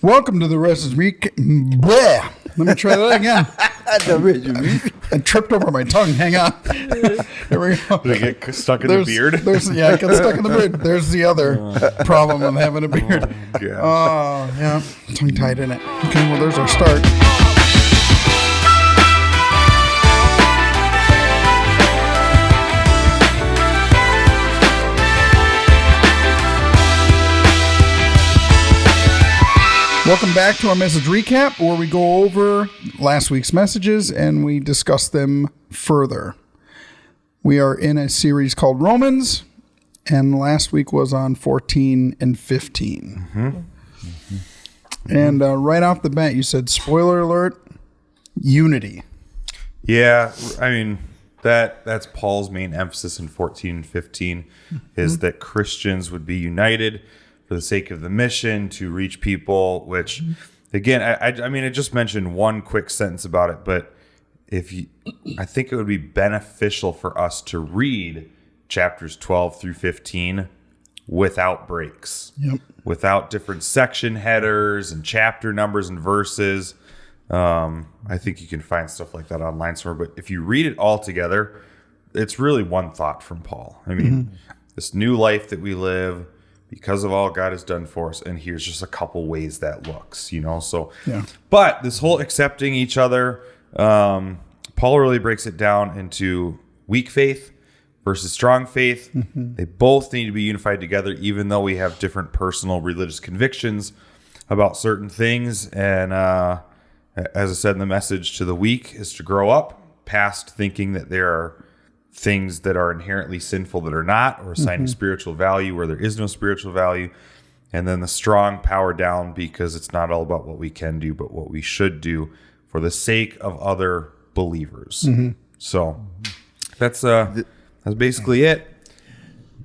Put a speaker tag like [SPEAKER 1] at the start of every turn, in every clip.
[SPEAKER 1] Welcome to the rest of me. Bleh. Let me try that again. I tripped over my tongue. Hang on. Here we go.
[SPEAKER 2] Did it get stuck in the beard?
[SPEAKER 1] Yeah, it got stuck in the beard. There's the other problem of having a beard.
[SPEAKER 2] Oh,
[SPEAKER 1] yeah. Tongue tied in it. Okay, well, there's our start. Welcome back to our message recap, where we go over last week's messages and we discuss them further. We are in a series called Romans, and last week was on 14 and 15. Mm-hmm. And right off the bat, you said, spoiler alert, unity.
[SPEAKER 2] Yeah, I mean, that's Paul's main emphasis in 14 and 15, is that Christians would be united for the sake of the mission to reach people, which, again, I mean, I just mentioned one quick sentence about it, but I think it would be beneficial for us to read chapters 12 through 15 without breaks, without different section headers and chapter numbers and verses. I think you can find stuff like that online somewhere, but if you read it all together, it's really one thought from Paul. I mean, this new life that we live, because of all God has done for us, and here's just a couple ways that looks, so. Yeah. But this whole accepting each other, Paul really breaks it down into weak faith versus strong faith. Mm-hmm. They both need to be unified together, even though we have different personal religious convictions about certain things. And as I said in the message, to the weak is to grow up past thinking that there are things that are inherently sinful that are not, or assigning spiritual value where there is no spiritual value. And then the strong power down, because it's not all about what we can do, but what we should do for the sake of other believers. Mm-hmm. So that's basically it.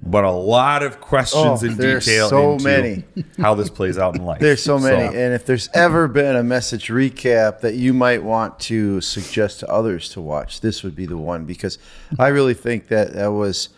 [SPEAKER 2] But a lot of questions in detail into how this plays out in life.
[SPEAKER 3] There's so many. And if there's ever been a message recap that you might want to suggest to others to watch, this would be the one, because I really think that was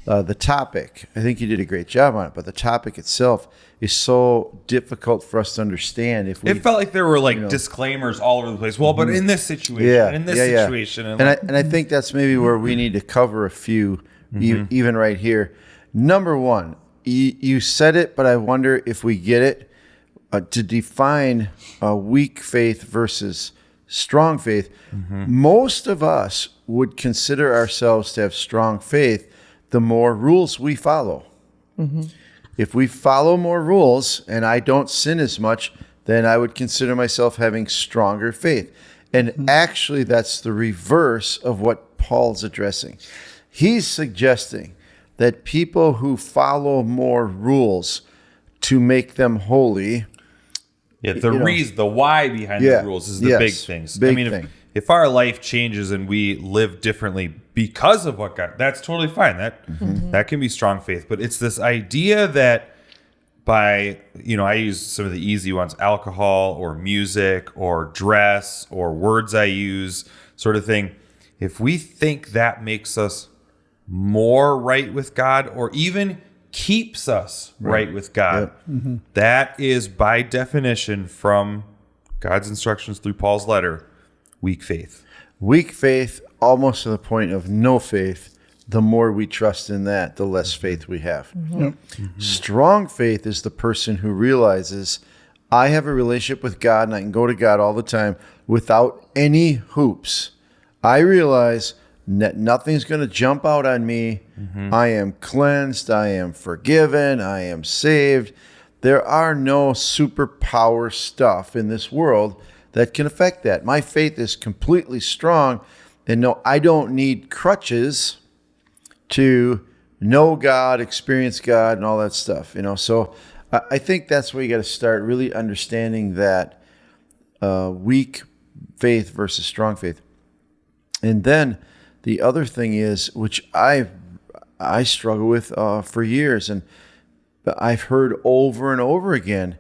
[SPEAKER 3] the topic. I think you did a great job on it, but the topic itself is so difficult for us to understand.
[SPEAKER 2] It felt like there were disclaimers all over the place. Well, but in this situation, situation.
[SPEAKER 3] And I think that's maybe where we need to cover a few, even right here. Number one, you said it, but I wonder if we get it, to define weak faith versus strong faith. Most of us would consider ourselves to have strong faith the more rules we follow. If we follow more rules and I don't sin as much, then I would consider myself having stronger faith. And actually, that's the reverse of what Paul's addressing. He's suggesting that people who follow more rules to make them holy.
[SPEAKER 2] Yeah, the why behind the rules is the big things. If our life changes and we live differently because of what God, that's totally fine. That can be strong faith. But it's this idea that I use some of the easy ones, alcohol or music or dress or words I use, sort of thing. If we think that makes us more right with God, or even keeps us right with God, that is by definition from God's instructions through Paul's letter, weak faith.
[SPEAKER 3] Weak faith, almost to the point of no faith. The more we trust in that, the less faith we have. Strong faith is the person who realizes, I have a relationship with God and I can go to God all the time without any hoops. I realize that nothing's going to jump out on me. I am cleansed. I am forgiven. I am saved. There are no superpower stuff in this world that can affect that. My faith is completely strong. And no, I don't need crutches to know God, experience God, and all that stuff. So I think that's where you got to start, really understanding that weak faith versus strong faith. And then the other thing is, which I struggle with for years, and I've heard over and over again,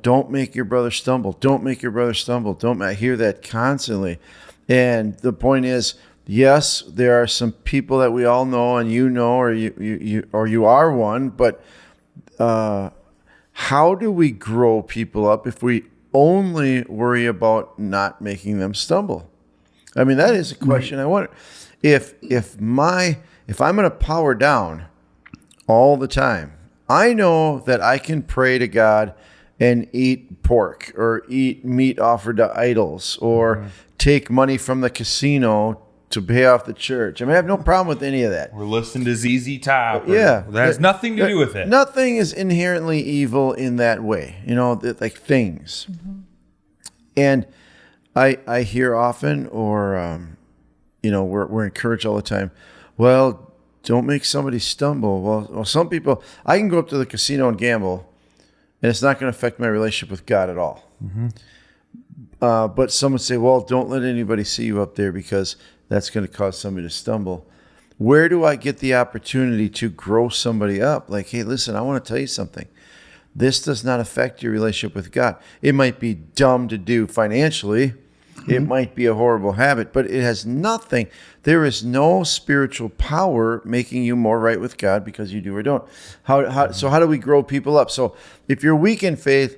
[SPEAKER 3] don't make your brother stumble. Don't make your brother stumble. I hear that constantly. And the point is, yes, there are some people that we all know, and or you are one, but how do we grow people up if we only worry about not making them stumble? I mean, that is a question I wonder. If I'm going to power down all the time, I know that I can pray to God and eat pork or eat meat offered to idols or take money from the casino to pay off the church. I mean, I have no problem with any of that.
[SPEAKER 2] We're listening to ZZ Top.
[SPEAKER 3] Yeah.
[SPEAKER 2] That has nothing to do with it.
[SPEAKER 3] Nothing is inherently evil in that way, like things. And I hear often, or, we're encouraged all the time, well, don't make somebody stumble. Well, some people, I can go up to the casino and gamble, and it's not going to affect my relationship with God at all. But some would say, well, don't let anybody see you up there because that's going to cause somebody to stumble. Where do I get the opportunity to grow somebody up? Like, hey, listen, I want to tell you something. This does not affect your relationship with God. It might be dumb to do financially. It might be a horrible habit, but it has nothing. There is no spiritual power making you more right with God because you do or don't. So how do we grow people up? So if you're weak in faith,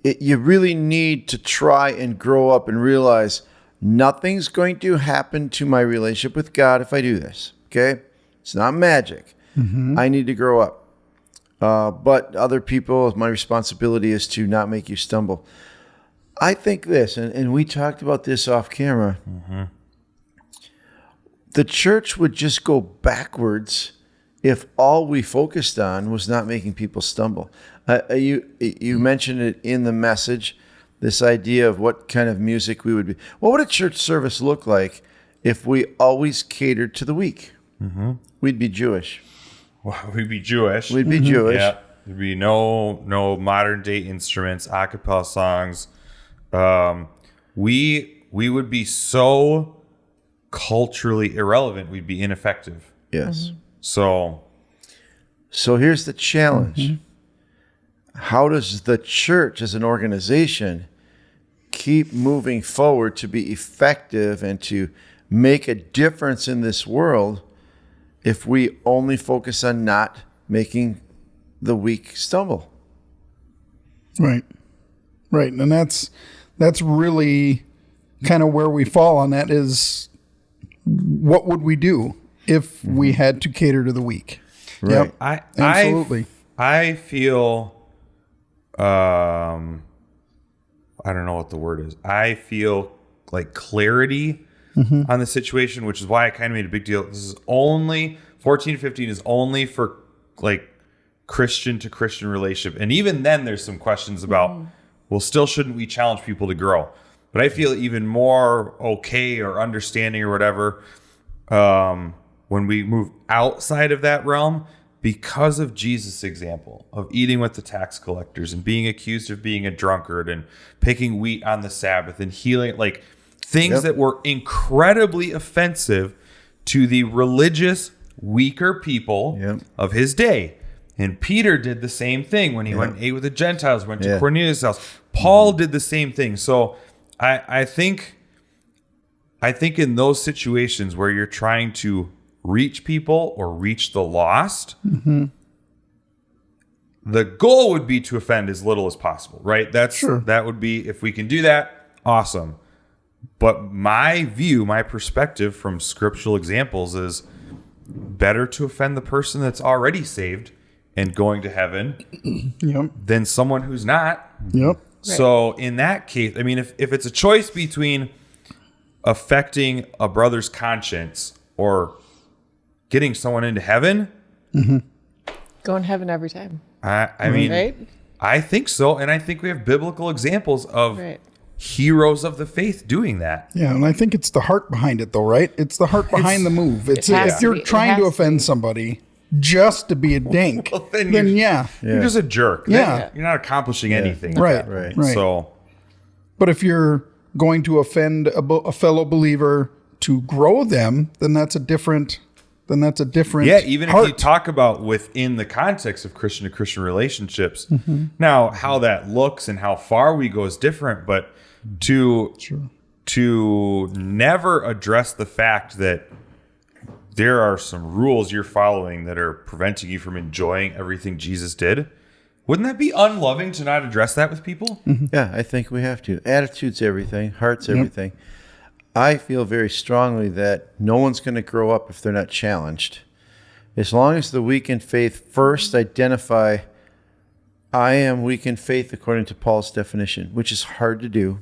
[SPEAKER 3] you really need to try and grow up and realize nothing's going to happen to my relationship with God if I do this. Okay? It's not magic. I need to grow up. But other people, my responsibility is to not make you stumble. I think this, and we talked about this off camera, the church would just go backwards if all we focused on was not making people stumble. You mentioned it in the message, this idea of what kind of music we would be. What would a church service look like if we always catered to the weak? We'd be Jewish.
[SPEAKER 2] Well, we'd be Jewish.
[SPEAKER 3] We'd be Jewish.
[SPEAKER 2] Yeah. There'd be no modern day instruments, a cappella songs. We would be so culturally irrelevant. We'd be ineffective.
[SPEAKER 3] Yes.
[SPEAKER 2] So
[SPEAKER 3] here's the challenge. How does the church as an organization keep moving forward to be effective and to make a difference in this world if we only focus on not making the weak stumble?
[SPEAKER 1] Right. And that's really kind of where we fall on that is what would we do if we had to cater to the weak?
[SPEAKER 3] Right.
[SPEAKER 1] Yep, absolutely.
[SPEAKER 2] I feel, I don't know what the word is. I feel like clarity on the situation, which is why I kind of made a big deal. This is only 14-15 is only for like Christian to Christian relationship. And even then there's some questions about, well, still shouldn't we challenge people to grow? But I feel even more okay or understanding or whatever when we move outside of that realm because of Jesus' example of eating with the tax collectors and being accused of being a drunkard and picking wheat on the Sabbath and healing, like things that were incredibly offensive to the religious, weaker people of his day. And Peter did the same thing when he went and ate with the Gentiles, went to Cornelius' house. Paul did the same thing. So I think in those situations where you're trying to reach people or reach the lost, the goal would be to offend as little as possible, right? That would be, if we can do that, awesome. But my view, my perspective from scriptural examples is better to offend the person that's already saved and going to heaven than someone who's not. So in that case, I mean, if it's a choice between affecting a brother's conscience or getting someone into heaven,
[SPEAKER 4] going to heaven every time.
[SPEAKER 2] I mean,
[SPEAKER 4] right?
[SPEAKER 2] I think so. And I think we have biblical examples of heroes of the faith doing that.
[SPEAKER 1] Yeah, and I think it's the heart behind it, though, right? It's the heart behind the move. It's if you're trying to offend somebody just to be a dink,
[SPEAKER 2] well,
[SPEAKER 1] then you're
[SPEAKER 2] just a jerk.
[SPEAKER 1] Yeah.
[SPEAKER 2] You're not accomplishing anything.
[SPEAKER 1] Right.
[SPEAKER 2] So,
[SPEAKER 1] but if you're going to offend a fellow believer to grow them, then that's a different.
[SPEAKER 2] Yeah, even if you talk about within the context of Christian to Christian relationships, now how that looks and how far we go is different. But to never address the fact that there are some rules you're following that are preventing you from enjoying everything Jesus did Wouldn't that be unloving to not address that with people?
[SPEAKER 3] Yeah, I think we have to. Attitude's everything. Heart's everything. I feel very strongly that no one's going to grow up if they're not challenged. As long as the weak in faith first identify, I am weak in faith according to Paul's definition, which is hard to do.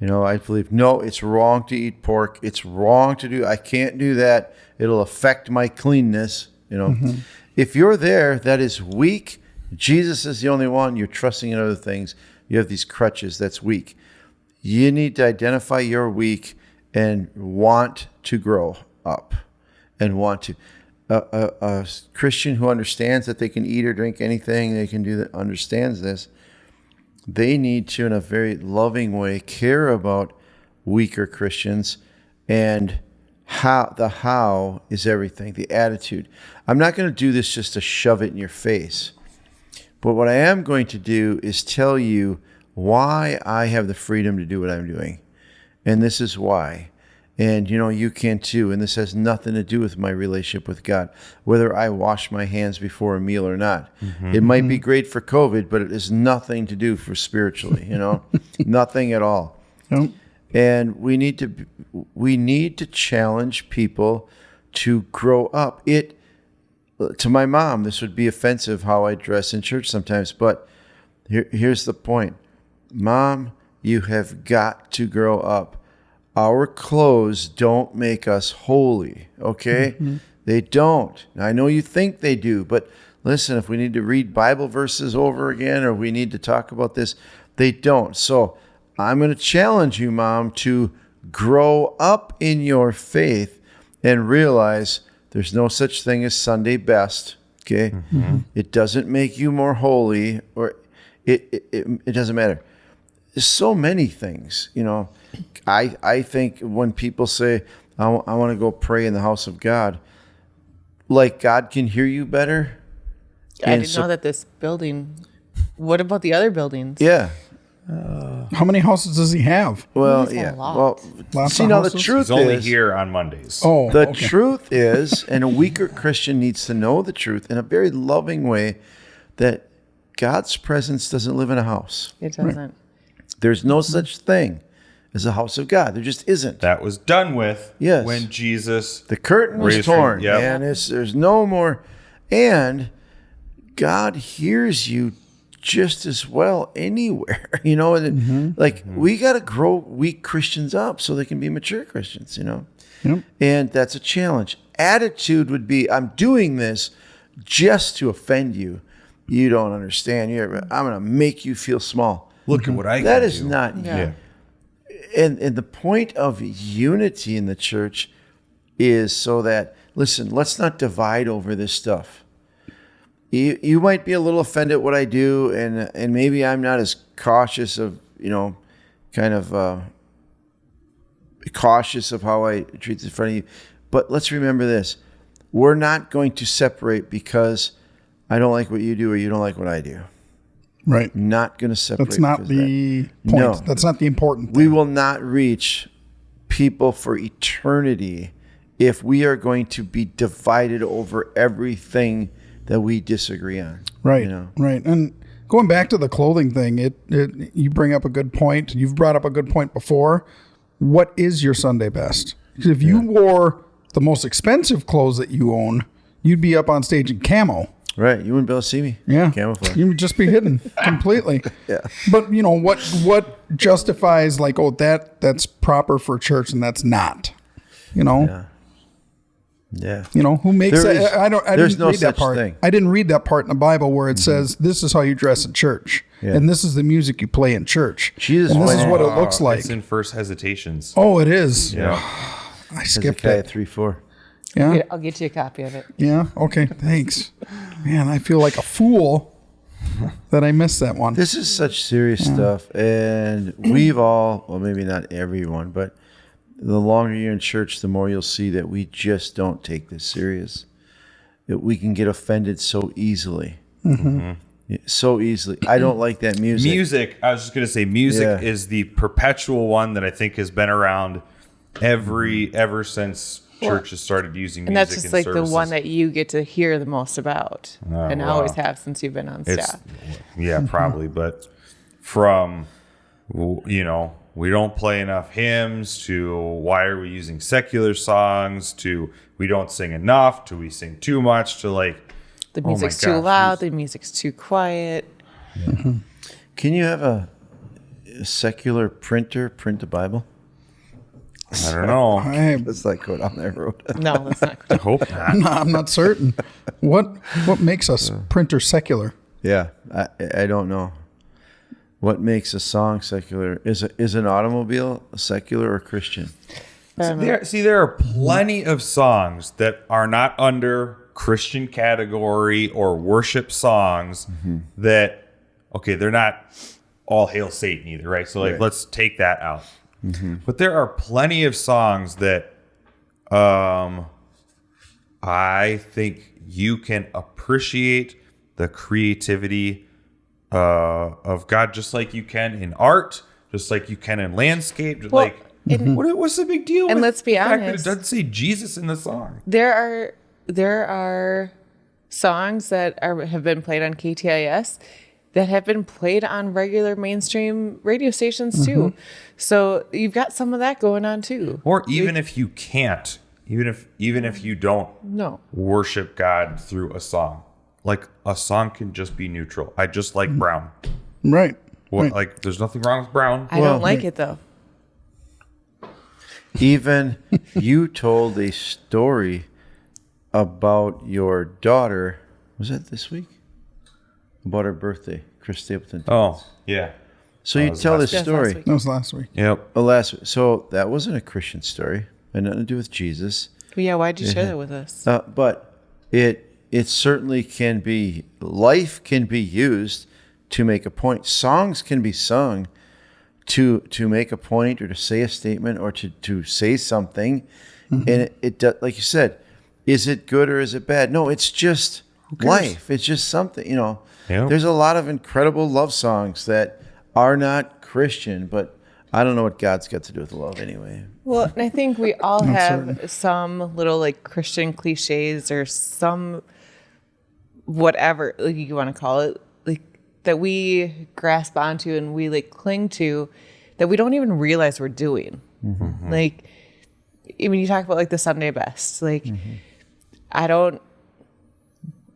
[SPEAKER 3] I believe, no, it's wrong to eat pork. It's wrong to do. I can't do that. It'll affect my cleanness. If you're there, that is weak. Jesus is the only one. You're trusting in other things. You have these crutches. That's weak. You need to identify you're weak and want to grow up and want to. A Christian who understands that they can eat or drink anything, they can do that, understands this, they need to, in a very loving way, care about weaker Christians, and how is everything, the attitude. I'm not going to do this just to shove it in your face. But what I am going to do is tell you why I have the freedom to do what I'm doing. And this is why. And, you can too. And this has nothing to do with my relationship with God, whether I wash my hands before a meal or not. It might be great for COVID, but it has nothing to do for spiritually, nothing at all.
[SPEAKER 1] Nope.
[SPEAKER 3] And we need to challenge people to grow up. To my mom, this would be offensive how I dress in church sometimes, but here's the point. Mom, you have got to grow up. Our clothes don't make us holy, okay? They don't. I know you think they do, but listen, if we need to read Bible verses over again or we need to talk about this, they don't. So I'm going to challenge you, Mom, to grow up in your faith and realize there's no such thing as Sunday best, okay? It doesn't make you more holy, or it doesn't matter. There's so many things, I think when people say, I want to go pray in the house of God, like God can hear you better.
[SPEAKER 4] I didn't know that this building. What about the other buildings?
[SPEAKER 3] Yeah.
[SPEAKER 1] How many houses does he have?
[SPEAKER 3] Well,
[SPEAKER 4] He's got
[SPEAKER 3] yeah.
[SPEAKER 4] a lot.
[SPEAKER 3] Well,
[SPEAKER 1] Lots
[SPEAKER 3] see,
[SPEAKER 1] of
[SPEAKER 3] now the
[SPEAKER 1] houses?
[SPEAKER 3] truth
[SPEAKER 2] He's only
[SPEAKER 3] is,
[SPEAKER 2] here on Mondays.
[SPEAKER 1] Oh,
[SPEAKER 3] the
[SPEAKER 1] okay.
[SPEAKER 3] truth is, and a weaker Christian needs to know the truth in a very loving way, that God's presence doesn't live in a house.
[SPEAKER 4] It doesn't.
[SPEAKER 3] There's no such thing as a house of God. There just isn't.
[SPEAKER 2] That was done with
[SPEAKER 3] Yes.
[SPEAKER 2] when Jesus.
[SPEAKER 3] The curtain was
[SPEAKER 2] Raised from-
[SPEAKER 3] torn,
[SPEAKER 2] yep.
[SPEAKER 3] and there's no more. And God hears you just as well anywhere, and we got to grow weak Christians up so they can be mature Christians,
[SPEAKER 1] Yep.
[SPEAKER 3] And that's a challenge. Attitude would be, I'm doing this just to offend you. You don't understand. I'm going to make you feel small.
[SPEAKER 2] Look at what I
[SPEAKER 3] That
[SPEAKER 2] can
[SPEAKER 3] is
[SPEAKER 2] do.
[SPEAKER 3] not.
[SPEAKER 4] Yeah.
[SPEAKER 3] And the point of unity in the church is so that, listen, let's not divide over this stuff. You might be a little offended at what I do, and maybe I'm not as cautious of, cautious of how I treat this in front of you. But let's remember this. We're not going to separate because I don't like what you do or you don't like what I do.
[SPEAKER 1] Right.
[SPEAKER 3] Not going to separate.
[SPEAKER 1] That's not
[SPEAKER 3] because of
[SPEAKER 1] the
[SPEAKER 3] that.
[SPEAKER 1] point.
[SPEAKER 3] No.
[SPEAKER 1] That's not the important thing.
[SPEAKER 3] We will not reach people for eternity if we are going to be divided over everything that we disagree on.
[SPEAKER 1] Right. Right. And going back to the clothing thing, you bring up a good point. You've brought up a good point before. What is your Sunday best? Because if you wore the most expensive clothes that you own, you'd be up on stage in camo.
[SPEAKER 3] Right. You wouldn't be able to see me.
[SPEAKER 1] Yeah.
[SPEAKER 3] Camouflage.
[SPEAKER 1] You would just be hidden completely.
[SPEAKER 3] Yeah.
[SPEAKER 1] But what justifies like, oh, that's proper for church and that's not,
[SPEAKER 3] Yeah.
[SPEAKER 1] who makes
[SPEAKER 3] There
[SPEAKER 1] that?
[SPEAKER 3] is-
[SPEAKER 1] I
[SPEAKER 3] there's
[SPEAKER 1] didn't
[SPEAKER 3] no
[SPEAKER 1] read that
[SPEAKER 3] such
[SPEAKER 1] part.
[SPEAKER 3] thing.
[SPEAKER 1] I didn't read that part in the Bible where it says this is how you dress at church, and this is the music you play in church,
[SPEAKER 3] Jesus
[SPEAKER 1] and this is
[SPEAKER 3] went-
[SPEAKER 1] what it looks like.
[SPEAKER 2] It's in First Hesitations.
[SPEAKER 1] Oh, it is.
[SPEAKER 2] Yeah.
[SPEAKER 1] I skipped
[SPEAKER 3] Hezekiah
[SPEAKER 1] it.
[SPEAKER 3] 3:4.
[SPEAKER 1] Yeah.
[SPEAKER 4] I'll get you a copy of it.
[SPEAKER 1] Yeah. Okay. Thanks. Man, I feel like a fool that I missed that one.
[SPEAKER 3] This is such serious stuff, and we've all, well, maybe not everyone, but the longer you're in church, the more you'll see that we just don't take this serious. That we can get offended so easily. So easily. I don't like that music.
[SPEAKER 2] Music, I was just going to say, music
[SPEAKER 3] Yeah.
[SPEAKER 2] is the perpetual one that I think has been around ever since churches started using
[SPEAKER 4] And
[SPEAKER 2] music
[SPEAKER 4] that's just
[SPEAKER 2] in
[SPEAKER 4] like
[SPEAKER 2] services.
[SPEAKER 4] the one that you get to hear the most about, and
[SPEAKER 2] wow.
[SPEAKER 4] always have since you've been on staff.
[SPEAKER 2] Yeah, probably. But from, we don't play enough hymns to why are we using secular songs to we don't sing enough to we sing too much to like
[SPEAKER 4] The
[SPEAKER 2] my
[SPEAKER 4] music's too
[SPEAKER 2] gosh,
[SPEAKER 4] loud. The music's too quiet.
[SPEAKER 3] Can you have a secular printer print a Bible?
[SPEAKER 2] I don't know.
[SPEAKER 3] Let's like go down that road.
[SPEAKER 4] No, that's not.
[SPEAKER 2] I hope not.
[SPEAKER 1] I'm not certain. What makes us printer secular?
[SPEAKER 3] Yeah, I don't know. What makes a song secular? Is an automobile secular or Christian?
[SPEAKER 2] There are plenty of songs that are not under Christian category or worship songs that, okay, they're not all Hail Satan either, right? So like, let's take that out. But there are plenty of songs that I think you can appreciate the creativity of God just like you can in art, just like you can in landscape. Just
[SPEAKER 4] Well,
[SPEAKER 2] what's the big deal?
[SPEAKER 4] And
[SPEAKER 2] with
[SPEAKER 4] let's be
[SPEAKER 2] the fact that
[SPEAKER 4] honest.
[SPEAKER 2] it doesn't say Jesus in the song.
[SPEAKER 4] There are songs that have been played on KTIS that have been played on regular mainstream radio stations too. So you've got some of that going on too.
[SPEAKER 2] Or even if you can't, even if you don't
[SPEAKER 4] No.
[SPEAKER 2] worship God through a song, like a song can just be neutral. I just like Brown.
[SPEAKER 1] Right. Right.
[SPEAKER 2] Like there's nothing wrong with Brown.
[SPEAKER 4] I don't like it though.
[SPEAKER 3] Even you told a story about your daughter. Was that this week? About her birthday, Chris Stapleton.
[SPEAKER 2] Oh yeah.
[SPEAKER 3] So you
[SPEAKER 2] was
[SPEAKER 3] tell this
[SPEAKER 4] Yes, last
[SPEAKER 3] story.
[SPEAKER 4] week.
[SPEAKER 1] That was last week.
[SPEAKER 2] Yep.
[SPEAKER 3] So that wasn't a Christian story. Had nothing to do with Jesus.
[SPEAKER 4] But yeah, why'd you share that with us?
[SPEAKER 3] But it certainly can be. Life can be used to make a point. Songs can be sung to make a point or to say a statement or to say something. And it does, like you said, is it good or is it bad? No, it's just life. It's just something,
[SPEAKER 2] Yep.
[SPEAKER 3] There's a lot of incredible love songs that are not Christian, but I don't know what God's got to do with love anyway.
[SPEAKER 4] Well, and I think we all have some little like Christian cliches or some whatever like you want to call it, like that we grasp onto and we like cling to that we don't even realize we're doing. Like, I mean, you talk about like the Sunday best. Like, I don't.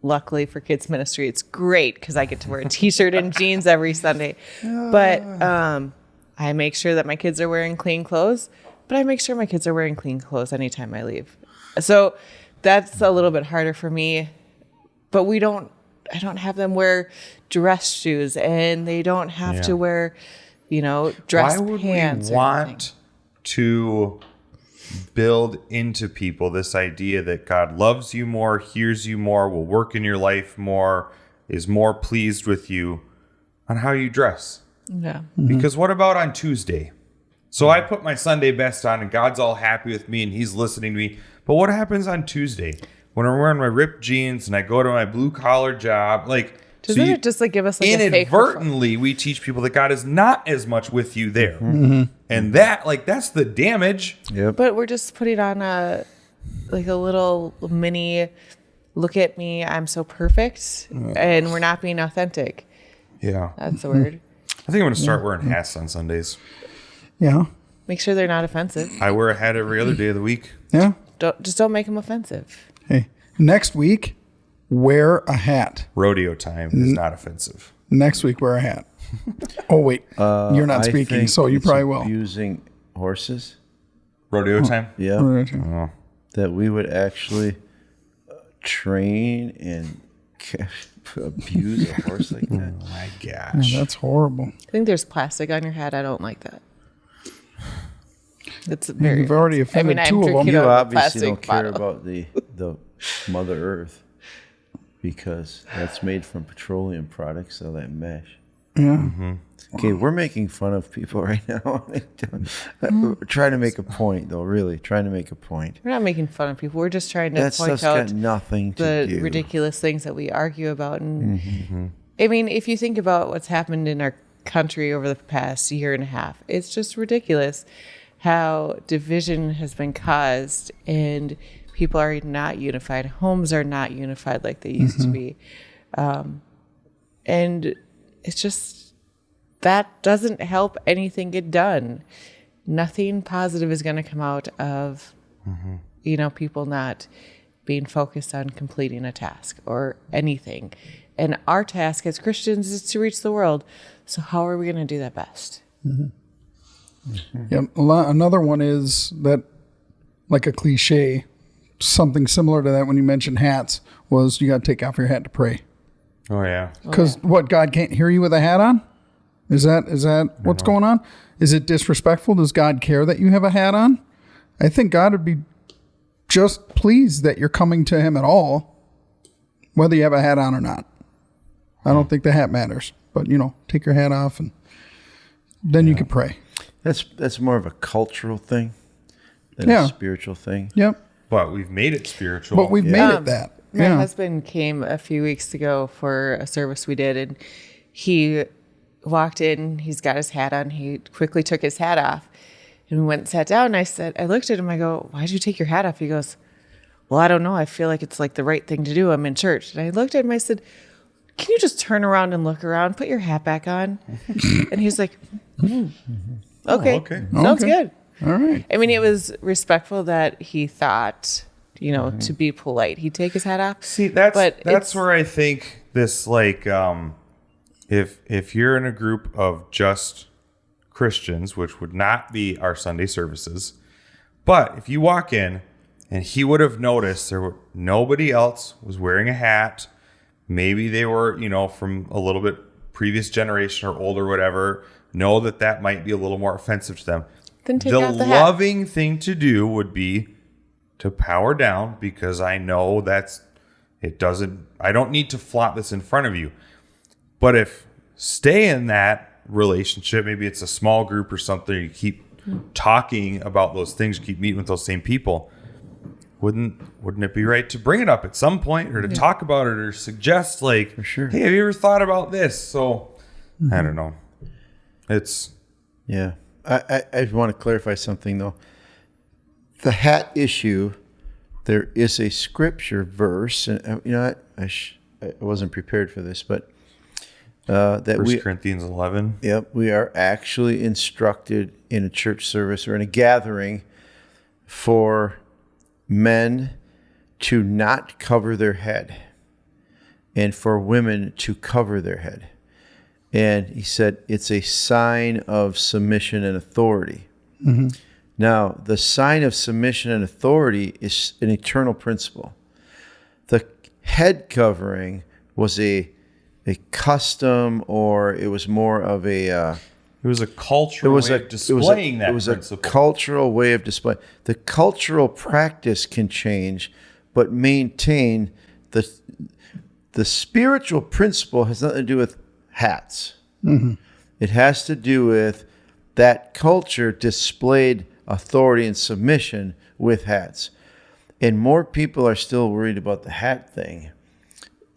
[SPEAKER 4] Luckily for kids ministry, it's great because I get to wear a T-shirt and jeans every Sunday. But I make sure that my kids are wearing clean clothes. But I make sure my kids are wearing clean clothes anytime I leave. So that's a little bit harder for me. But I don't have them wear dress shoes, and they don't have to wear, dress
[SPEAKER 2] Why would
[SPEAKER 4] pants.
[SPEAKER 2] we want to build into people this idea that God loves you more, hears you more, will work in your life more, is more pleased with you on how you dress?
[SPEAKER 4] Yeah.
[SPEAKER 2] Because what about on Tuesday? So I put my Sunday best on and God's all happy with me and he's listening to me. But what happens on Tuesday when I'm wearing my ripped jeans and I go to my blue collar job? Like,
[SPEAKER 4] Doesn't it just like give us like a fake
[SPEAKER 2] inadvertently we teach people that God is not as much with you there. And that's the damage.
[SPEAKER 3] Yep.
[SPEAKER 4] But we're just putting on a little mini look at me, I'm so perfect, and we're not being authentic.
[SPEAKER 2] Yeah.
[SPEAKER 4] That's the word.
[SPEAKER 2] I think I'm going to start wearing hats on Sundays.
[SPEAKER 1] Yeah.
[SPEAKER 4] Make sure they're not offensive.
[SPEAKER 2] I wear a hat every other day of the week.
[SPEAKER 1] Yeah.
[SPEAKER 4] Don't make them offensive.
[SPEAKER 1] Hey, next week, wear a hat.
[SPEAKER 2] Rodeo time is not offensive.
[SPEAKER 1] Next week, wear a hat. Oh, wait. You're not
[SPEAKER 3] I
[SPEAKER 1] speaking,
[SPEAKER 3] think
[SPEAKER 1] so you
[SPEAKER 3] it's
[SPEAKER 1] probably will.
[SPEAKER 3] abusing horses.
[SPEAKER 2] Rodeo time?
[SPEAKER 3] Yeah.
[SPEAKER 1] Oh.
[SPEAKER 3] That we would actually train and abuse a horse like that.
[SPEAKER 2] Oh my gosh.
[SPEAKER 1] That's horrible.
[SPEAKER 4] I think there's plastic on your hat. I don't like that. It's very.
[SPEAKER 1] You've already offended
[SPEAKER 4] I'm
[SPEAKER 1] two of them.
[SPEAKER 4] drinking
[SPEAKER 3] You
[SPEAKER 4] out of a
[SPEAKER 3] obviously don't
[SPEAKER 4] plastic
[SPEAKER 3] care
[SPEAKER 4] bottle.
[SPEAKER 3] about the Mother Earth because that's made from petroleum products, all that mesh.
[SPEAKER 1] Yeah.
[SPEAKER 3] Okay, we're making fun of people right now. We're trying to make a point, though. Really, trying to make a point.
[SPEAKER 4] We're not making fun of people. We're just trying to
[SPEAKER 3] That
[SPEAKER 4] point
[SPEAKER 3] stuff's
[SPEAKER 4] out
[SPEAKER 3] got nothing to
[SPEAKER 4] the
[SPEAKER 3] do.
[SPEAKER 4] ridiculous things that we argue about. And I mean, if you think about what's happened in our country over the past year and a half, it's just ridiculous how division has been caused and people are not unified. Homes are not unified like they used to be. And it's just, that doesn't help anything get done. Nothing positive is going to come out of, people not being focused on completing a task or anything. And our task as Christians is to reach the world. So how are we going to do that best?
[SPEAKER 1] Yeah, another one is that, like a cliche, something similar to that when you mentioned hats, was you got to take off your hat to pray.
[SPEAKER 2] Oh yeah.
[SPEAKER 1] Because what, God can't hear you with a hat on? Is that what's going on? Is it disrespectful? Does God care that you have a hat on? I think God would be just pleased that you're coming to him at all, whether you have a hat on or not. I don't think the hat matters, but take your hat off and then you can pray.
[SPEAKER 3] That's more of a cultural thing than
[SPEAKER 1] Yeah.
[SPEAKER 3] a spiritual thing.
[SPEAKER 1] Yep.
[SPEAKER 2] But we've made it spiritual.
[SPEAKER 1] But we've made it that.
[SPEAKER 4] My
[SPEAKER 1] Yeah.
[SPEAKER 4] husband came a few weeks ago for a service we did, and he walked in. He's got his hat on. He quickly took his hat off, and we went and sat down. And I looked at him. I go, "Why'd you take your hat off?" He goes, "Well, I don't know. I feel like it's like the right thing to do. I'm in church." And I looked at him. I said, "Can you just turn around and look around? Put your hat back on." And he's like, "Okay,
[SPEAKER 2] okay.
[SPEAKER 4] sounds
[SPEAKER 1] Okay.
[SPEAKER 4] good."
[SPEAKER 1] All right.
[SPEAKER 4] I mean, it was respectful that he thought, to be polite, he'd take his hat off.
[SPEAKER 2] See, that's
[SPEAKER 4] it's-
[SPEAKER 2] where I think this, like, if you're in a group of just Christians, which would not be our Sunday services, but if you walk in and he would have noticed nobody else was wearing a hat, maybe they were, from a little bit previous generation or older, whatever, know that might be a little more offensive to them.
[SPEAKER 4] Then take
[SPEAKER 2] The
[SPEAKER 4] off the hat.
[SPEAKER 2] loving thing to do would be to power down, because I know I don't need to flaunt this in front of you. But if stay in that relationship, maybe it's a small group or something, you keep talking about those things, you keep meeting with those same people, wouldn't it be right to bring it up at some point, or to talk about it, or suggest, like,
[SPEAKER 3] For sure.
[SPEAKER 2] hey, have you ever thought about this? So I don't know.
[SPEAKER 3] Yeah. I want to clarify something, though. The hat issue, there is a scripture verse, and I wasn't prepared for this, but that
[SPEAKER 2] 1 Corinthians 11.
[SPEAKER 3] Yep, we are actually instructed in a church service or in a gathering for men to not cover their head and for women to cover their head. And he said it's a sign of submission and authority.
[SPEAKER 1] Mm-hmm.
[SPEAKER 3] Now, the sign of submission and authority is an eternal principle. The head covering was a custom, or it was more of a
[SPEAKER 2] It was a cultural way of displaying that
[SPEAKER 3] it was
[SPEAKER 2] principle.
[SPEAKER 3] a cultural way of display. The cultural practice can change, but maintain the spiritual principle has nothing to do with hats.
[SPEAKER 1] Mm-hmm.
[SPEAKER 3] It has to do with that culture displayed authority and submission with hats. And more people are still worried about the hat thing.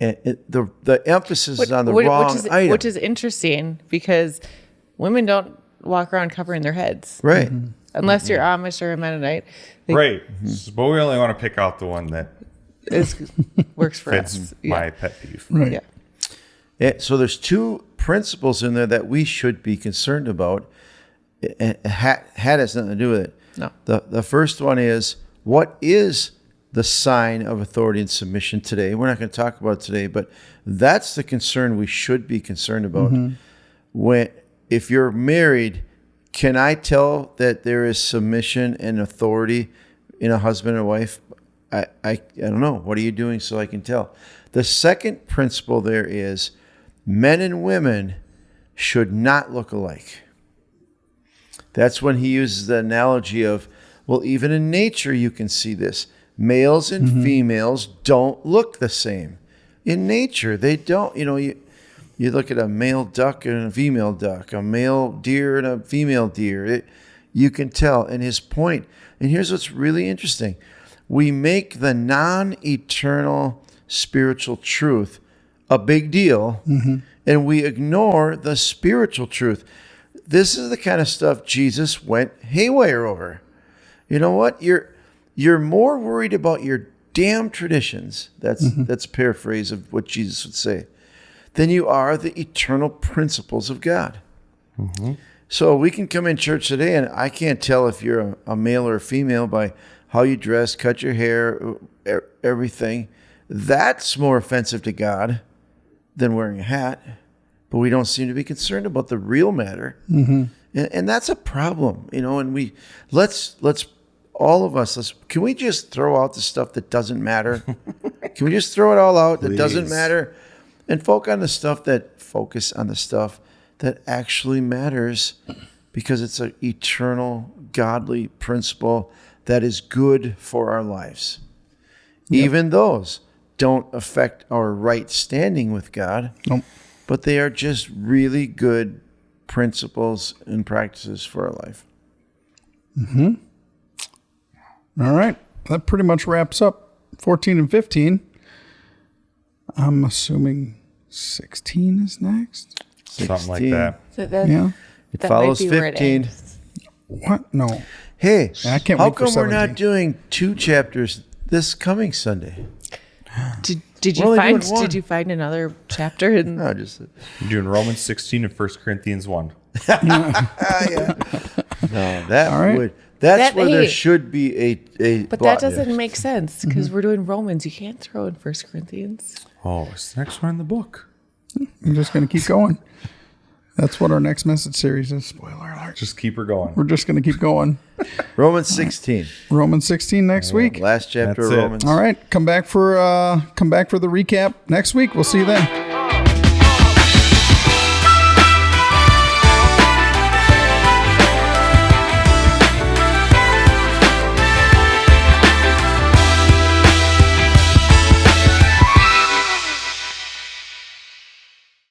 [SPEAKER 3] And the emphasis is on the wrong item.
[SPEAKER 4] Which is interesting, because women don't walk around covering their heads.
[SPEAKER 3] Right.
[SPEAKER 1] Mm-hmm.
[SPEAKER 4] Unless you're Amish or a Mennonite.
[SPEAKER 2] Right. But we only want to pick out the one that
[SPEAKER 4] Works for
[SPEAKER 2] fits
[SPEAKER 4] us.
[SPEAKER 2] my pet peeve.
[SPEAKER 1] Right.
[SPEAKER 4] Yeah.
[SPEAKER 3] So there's two principles in there that we should be concerned about. A hat has nothing to do with it.
[SPEAKER 4] No.
[SPEAKER 3] The first one is, what is the sign of authority and submission today? We're not going to talk about it today, but that's the concern we should be concerned about. If you're married, can I tell that there is submission and authority in a husband and wife? I don't know. What are you doing so I can tell? The second principle there is, men and women should not look alike. That's when he uses the analogy of, well, even in nature you can see this. Males and females don't look the same. In nature, they don't. You look at a male duck and a female duck, a male deer and a female deer. You can tell. And his point, and here's what's really interesting. We make the non-eternal spiritual truth a big deal, and we ignore the spiritual truth. this is the kind of stuff Jesus went haywire over. You know what? You're more worried about your damn traditions. That's a paraphrase of what Jesus would say, than you are the eternal principles of God. So we can come in church today, and I can't tell if you're a male or a female by how you dress, cut your hair, everything. That's more offensive to God than wearing a hat. But we don't seem to be concerned about the real matter, and that's a problem, you know. And let's all of us, can we just throw out the stuff that doesn't matter? Can we just throw it all out that doesn't matter, and focus on the stuff that actually matters, because it's an eternal, godly principle that is good for our lives. Even those don't affect our right standing with God.
[SPEAKER 1] Nope.
[SPEAKER 3] But they are just really good principles and practices for our life.
[SPEAKER 1] All right. That pretty much wraps up 14 and 15. I'm assuming 16 is next.
[SPEAKER 2] Something like that.
[SPEAKER 4] So that,
[SPEAKER 1] Yeah.
[SPEAKER 3] It
[SPEAKER 4] that
[SPEAKER 3] follows
[SPEAKER 4] might be where it
[SPEAKER 3] 15.
[SPEAKER 4] ends.
[SPEAKER 1] What? No.
[SPEAKER 3] Hey,
[SPEAKER 1] I can't
[SPEAKER 3] how
[SPEAKER 1] wait for
[SPEAKER 3] come we're
[SPEAKER 1] 17.
[SPEAKER 3] not doing 2 chapters this coming Sunday?
[SPEAKER 4] Did
[SPEAKER 3] We're only
[SPEAKER 4] you
[SPEAKER 3] doing one.
[SPEAKER 4] find another chapter in
[SPEAKER 3] No, just
[SPEAKER 2] You're doing Romans 16 and 1 Corinthians 1.
[SPEAKER 3] no. That
[SPEAKER 1] All right.
[SPEAKER 3] would. That's
[SPEAKER 4] That-
[SPEAKER 3] where there
[SPEAKER 4] hey.
[SPEAKER 3] should be a.
[SPEAKER 4] But
[SPEAKER 3] block.
[SPEAKER 4] that doesn't make sense because we're doing Romans. You can't throw in 1 Corinthians.
[SPEAKER 2] Oh, it's the next one in the book.
[SPEAKER 1] I'm just going to keep going. That's what our next message series is. Spoiler alert.
[SPEAKER 2] Just keep her going.
[SPEAKER 1] We're just going to keep going.
[SPEAKER 3] Romans 16,
[SPEAKER 1] Romans 16 next week.
[SPEAKER 3] last chapter
[SPEAKER 2] That's
[SPEAKER 3] of
[SPEAKER 2] it.
[SPEAKER 3] Romans.
[SPEAKER 1] All right. Come back for the recap next week. We'll see you then.